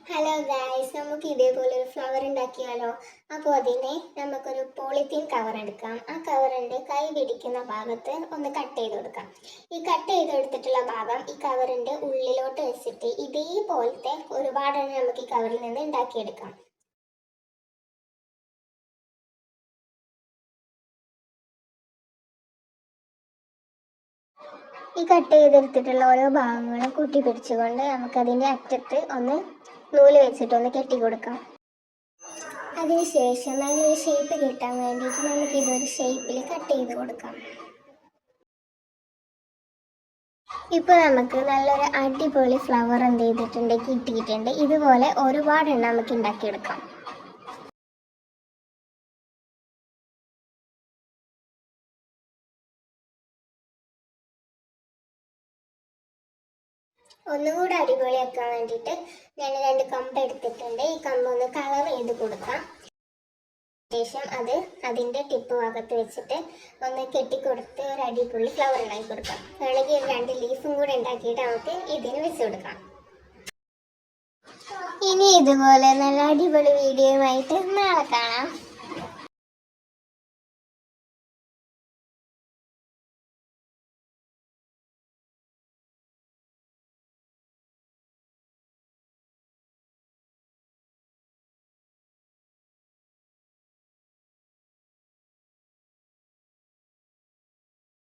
Hello guys, നമുക്ക് ഇതേപോലെ ഒരു ഫ്ലവർ ഉണ്ടാക്കിയാലോ? അപ്പോൾ അതിനെ നമുക്കൊരു പോളിത്തീൻ കവർ എടുക്കാം. ആ കവറിൻ്റെ കൈ പിടിക്കുന്ന ഭാഗത്ത് ഒന്ന് കട്ട് ചെയ്ത് കൊടുക്കാം. ഈ കട്ട് ചെയ്തെടുത്തിട്ടുള്ള ഭാഗം ഈ കവറിൻ്റെ ഉള്ളിലോട്ട് വെച്ചിട്ട് ഇതേപോലത്തെ ഒരുപാടെണ്ണം നമുക്ക് ഈ കവറിൽ നിന്ന് ഉണ്ടാക്കിയെടുക്കാം. ഈ കട്ട് ചെയ്തെടുത്തിട്ടുള്ള ഓരോ ഭാഗങ്ങളും കൂട്ടി പിടിച്ചുകൊണ്ട് നമുക്കതിൻ്റെ അറ്റത്ത് ഒന്ന് നൂല് വെച്ചിട്ടൊന്ന് കെട്ടി കൊടുക്കാം. അതിനുശേഷം നല്ലൊരു ഷേപ്പ് കിട്ടാൻ വേണ്ടിയിട്ട് നമുക്ക് ഇതൊരു ഷേപ്പിൽ കട്ട് ചെയ്ത് കൊടുക്കാം. ഇപ്പോൾ നമുക്ക് നല്ലൊരു അടിപൊളി ഫ്ലവർ എന്ത് ചെയ്തിട്ടുണ്ട്, കിട്ടിയിട്ടുണ്ട്. ഇതുപോലെ ഒരുപാടെണ്ണം നമുക്ക് ഉണ്ടാക്കിയെടുക്കാം. ഒന്നുകൂടെ അടിപൊളിയാക്കാൻ വേണ്ടിയിട്ട് ഞാൻ 2 കമ്പ് എടുത്തിട്ടുണ്ട്. ഈ കമ്പ് ഒന്ന് കളർ ചെയ്ത് കൊടുക്കാം. ശേഷം അതിൻ്റെ ടിപ്പ് ഭാഗത്ത് വെച്ചിട്ട് ഒന്ന് കെട്ടിക്കൊടുത്ത് ഒരു അടിപൊളി ഫ്ലവർ ഉണ്ടാക്കി കൊടുക്കാം. വേണമെങ്കിൽ 2 ലീഫും കൂടെ ഉണ്ടാക്കിയിട്ട് നമുക്ക് ഇതിന് വെച്ച് കൊടുക്കാം. ഇനി ഇതുപോലെ നല്ല അടിപൊളി വീഡിയോയുമായിട്ട് നാളെ കാണാം.